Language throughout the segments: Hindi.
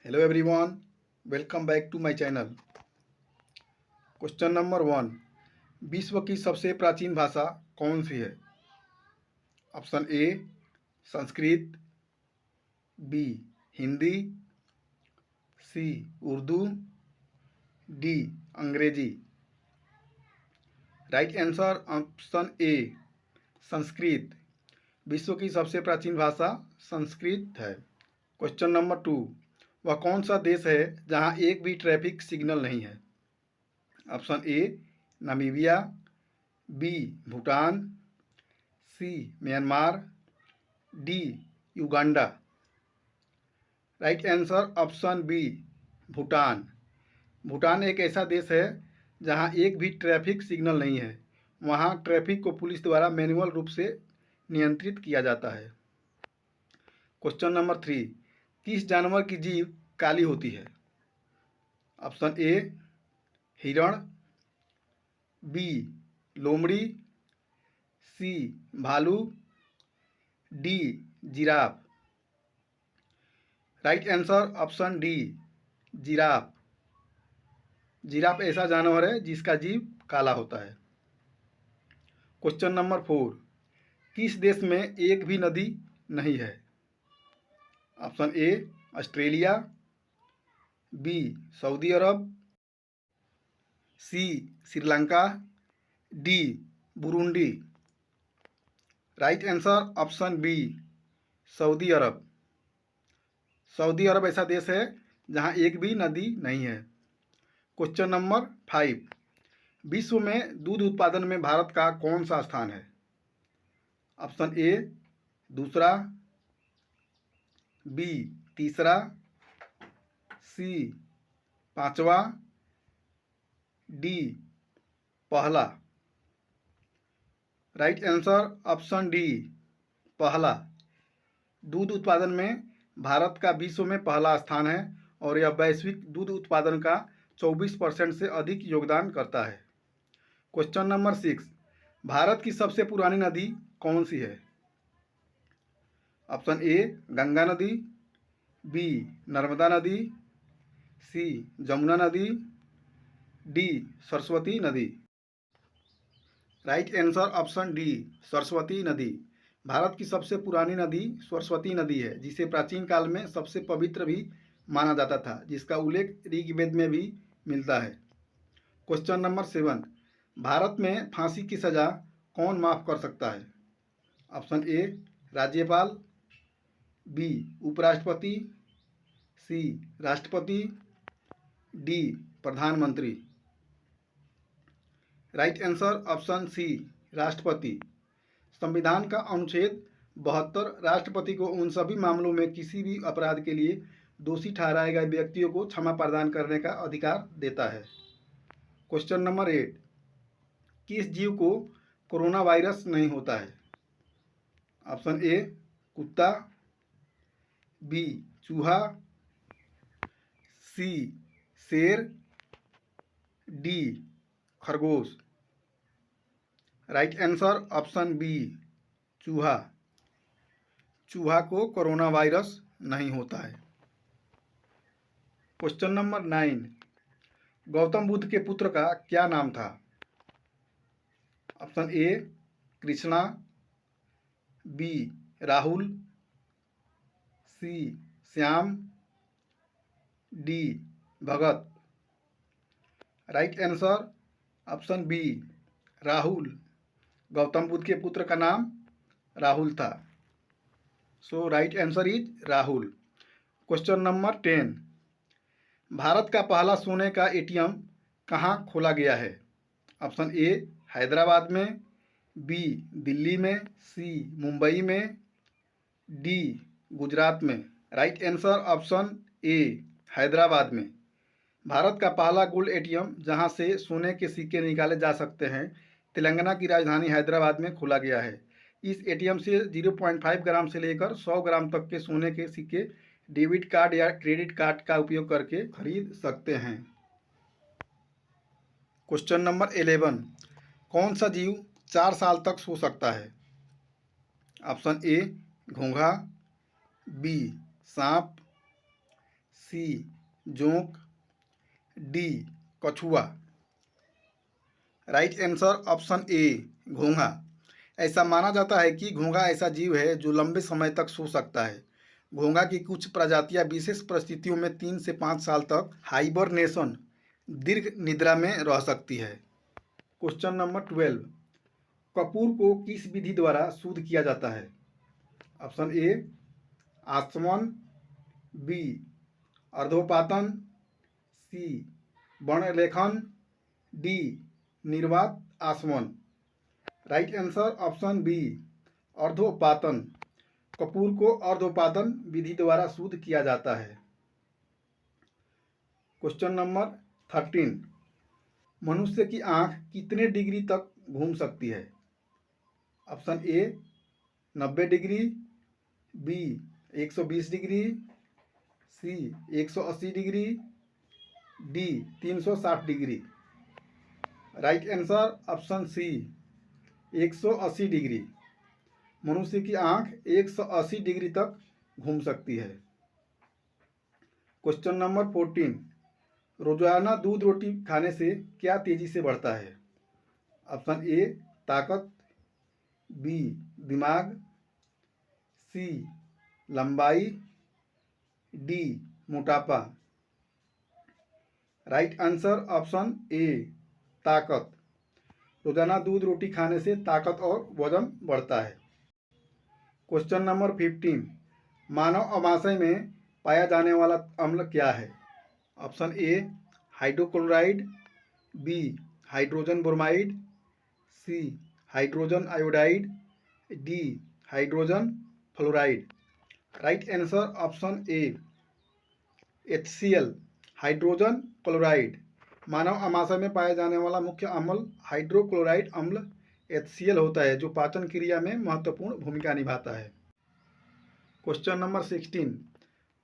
Hello everyone, welcome back to my channel. Question number 1, विश्व की सबसे प्राचीन भाषा कौन सी है? Option A Sanskrit, B Hindi, C Urdu, D Angrezi. Right answer option A Sanskrit. विश्व की सबसे प्राचीन भाषा संस्कृत है। क्वेश्चन नंबर 2, वह कौन सा देश है जहां एक भी ट्रैफिक सिग्नल नहीं है? Option A Namibia, B Bhutan, C Myanmar, D Uganda. Right answer option B Bhutan. Bhutan एक ऐसा देश है जहां एक भी ट्रैफिक सिग्नल नहीं है। वहां ट्रैफिक को पुलिस द्वारा मैनुअल रूप से नियंत्रित किया जाता है। क्वेश्चन नंबर 3, किस जानवर की जीभ काली होती है? ऑप्शन ए हिरण, बी लोमड़ी, सी भालू, D giraffe. Right answer option D giraffe. Giraffe ऐसा जानवर है जिसका जीभ काला होता है। क्वेश्चन नंबर 4, किस देश में एक भी नदी नहीं है? Option A Australia, B Saudi Arab, C Sri Lanka, D Burundi. Right answer option B Saudi Arab. Saudi Arab ऐसा देश है जहां एक भी नदी नहीं है। क्वेश्चन नंबर 5, विश्व में दूध उत्पादन में भारत का कौन सा स्थान है? ऑप्शन ए दूसरा, बी तीसरा, सी पांचवा, डी पहला। राइट आंसर ऑप्शन डी पहला। दूध उत्पादन में भारत का विश्व में पहला स्थान है और यह वैश्विक दूध उत्पादन का 24% से अधिक योगदान करता है। क्वेश्चन नंबर 6, भारत की सबसे पुरानी नदी कौन सी है? ऑप्शन ए गंगा नदी, बी नर्मदा नदी, सी जमुना नदी, डी सरस्वती नदी। Right answer option D Saraswati नदी। भारत की सबसे पुरानी नदी सरस्वती नदी है, जिसे प्राचीन काल में सबसे पवित्र भी माना जाता था, जिसका उल्लेख ऋग्वेद में भी मिलता है। क्वेश्चन नंबर 7, भारत में फांसी की सज़ा कौन माफ़ कर सकता है? ऑप्शन ए राज्यपाल, बी उपराष्ट्रपति, सी राष्ट्रपति, डी प्रधानमंत्री। राइट आंसर ऑप्शन सी राष्ट्रपति। संविधान का अनुच्छेद 72 राष्ट्रपति को उन सभी मामलों में किसी भी अपराध के लिए दोषी ठहराए गए व्यक्तियों को क्षमा प्रदान करने का अधिकार देता है। क्वेश्चन नंबर 8, किस जीव को कोरोना वायरस नहीं होता है? ऑप्शन ए कुत्ता, बी चूहा, सी शेर, डी खरगोश। राइट आंसर ऑप्शन बी चूहा। चूहा को कोरोना वायरस नहीं होता है। क्वेश्चन नंबर 9, गौतम बुद्ध के पुत्र का क्या नाम था? Option A Krishna, B Rahul, C Shyam, D Bhagat. Right answer option B Rahul. Gautam Buddha के पुत्र का नाम राहुल था। So right answer is Rahul. Question number 10, Bharat का पहला सोने का एटीएम कहाँ खोला गया है? ऑप्शन ए हैदराबाद में, बी दिल्ली में, सी मुंबई में, डी गुजरात में। राइट आंसर ऑप्शन ए हैदराबाद में। भारत का पहला गोल्ड एटीएम जहां से सोने के सिक्के निकाले जा सकते हैं, तेलंगाना की राजधानी हैदराबाद में खोला गया है। इस एटीएम से 0.5 ग्राम से लेकर 100 ग्राम तक के सोने के सिक्के डेबिट कार्ड या क्रेडिट कार्ड का उपयोग करके खरीद सकते हैं। क्वेश्चन नंबर 11, कौन सा जीव 4 साल तक सो सकता है? ऑप्शन ए घोंघा, बी सांप, सी जोंक, डी कछुआ। राइट आंसर ऑप्शन ए घोंघा। ऐसा माना जाता है कि घोंघा ऐसा जीव है जो लंबे समय तक सो सकता है। घोंघा की कुछ प्रजातियां विशेष परिस्थितियों में 3 से 5 साल तक हाइबरनेशन दीर्घ निद्रा में रह सकती है। क्वेश्चन नंबर 12, कपूर को किस विधि द्वारा शुद्ध किया जाता है? ऑप्शन ए आचमन, बी अर्धोपातन, सी वर्णलेखन, डी निर्वात आचमन। राइट आंसर ऑप्शन बी अर्धोपातन। कपूर को अर्धोपातन विधि द्वारा शुद्ध किया जाता है। क्वेश्चन नंबर 13, मनुष्य की आंख कितने डिग्री तक घूम सकती है? Option A 90 degree, B 120 degree, C 180 degree, D 360 degree. Right answer option C 180 degree. मनुष्य की आंख 180 डिग्री तक घूम सकती है। क्वेश्चन नंबर 14, रोजाना दूध रोटी खाने से क्या तेजी से बढ़ता है? ऑप्शन ए ताकत, बी दिमाग, सी लंबाई, डी मोटापा। राइट आंसर ऑप्शन ए ताकत। रोजाना दूध रोटी खाने से ताकत और वजन बढ़ता है। क्वेश्चन नंबर 15, मानव अमाशय में पाया जाने वाला अम्ल क्या है? Option A hydrochloride, B hydrogen bromide, C hydrogen iodide, D hydrogen fluoride. Right answer option A HCl hydrogen chloride. मानव अमाशय में पाए जाने वाला मुख्य अम्ल हाइड्रोक्लोराइड अम्ल HCl होता है, जो पाचन क्रिया में महत्वपूर्ण भूमिका निभाता है। क्वेश्चन नंबर 16,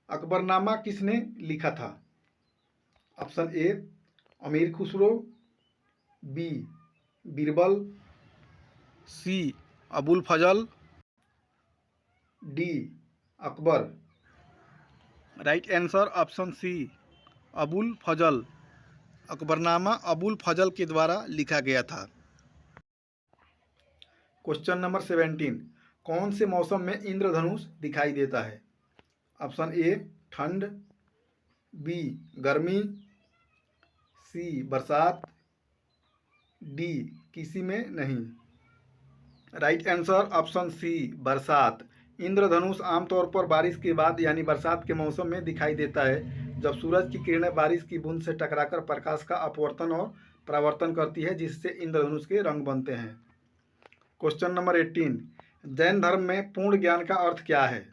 अकबरनामा किसने लिखा था? Option A Amir Khusro, B Birbal, C Abul Fazal, D Akbar. Right answer option C Abul Fazal. Akbarnama Abul Fazal के द्वारा लिखा गया था। क्वेश्चन नंबर 17, कौन से मौसम में इंद्रधनुष दिखाई देता है? ऑप्शन ए ठंड, बी गर्मी, सी बरसात, डी किसी में नहीं। राइट आंसर ऑप्शन सी बरसात। इंद्रधनुष आमतौर पर बारिश के बाद यानी बरसात के मौसम में दिखाई देता है, जब सूरज की किरणें बारिश की बूंद से टकराकर प्रकाश का अपवर्तन और परावर्तन करती है, जिससे इंद्रधनुष के रंग बनते हैं। क्वेश्चन नंबर 18, जैन धर्म में पूर्ण ज्ञान का अर्थ क्या है?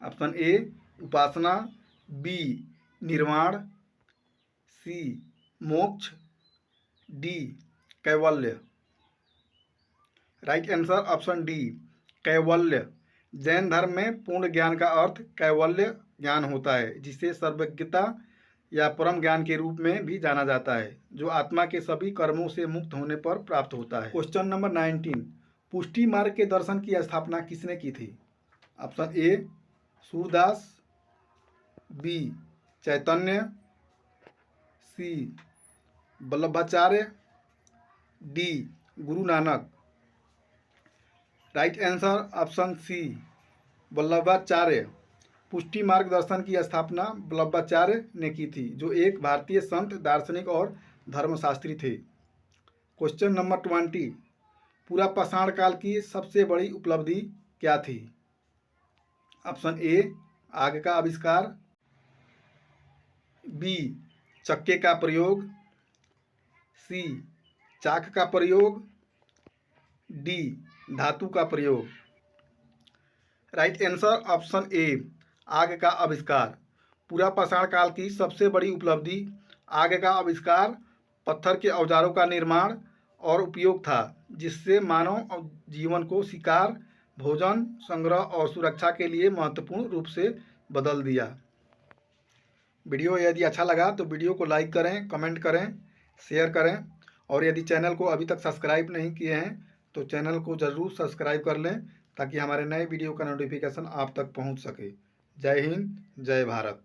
ऑप्शन ए उपासना, बी निर्वाण, सी मोक्ष, डी कैवल्य। राइट आंसर ऑप्शन डी कैवल्य। जैन धर्म में पूर्ण ज्ञान का अर्थ कैवल्य ज्ञान होता है, जिसे सर्वज्ञता या परम ज्ञान के रूप में भी जाना जाता है, जो आत्मा के सभी कर्मों से मुक्त होने पर प्राप्त होता है। क्वेश्चन नंबर 19, पुष्टि मार्ग के दर्शन की स्थापना किसने की थी? Option A Surdas, B Chaitanya, C Vallabhacharya, D Guru Nanak. Right answer option C Vallabhacharya. Pushti Marg दर्शन की स्थापना वल्लभाचार्य ने की थी, जो एक भारतीय संत, दार्शनिक और धर्मशास्त्री थे। क्वेश्चन नंबर 20, पूरा पाषाण काल की सबसे बड़ी उपलब्धि क्या थी? ऑप्शन ए आग का आविष्कार, बी चक्के का प्रयोग, सी चाक का प्रयोग, डी धातु का प्रयोग। राइट आंसर ऑप्शन ए आग का आविष्कार। पूरा पाषाण काल की सबसे बड़ी उपलब्धि आग का आविष्कार, पत्थर के औजारों का निर्माण और उपयोग था, जिससे मानव जीवन को शिकार, भोजन, संग्रह और सुरक्षा के लिए महत्वपूर्ण रूप से बदल दिया। वीडियो यदि अच्छा लगा तो वीडियो को लाइक करें, कमेंट करें, शेयर करें, और यदि चैनल को अभी तक सब्सक्राइब नहीं किए हैं तो चैनल को ज़रूर सब्सक्राइब कर लें, ताकि हमारे नए वीडियो का नोटिफिकेशन आप तक पहुंच सके। जय हिंद, जय भारत।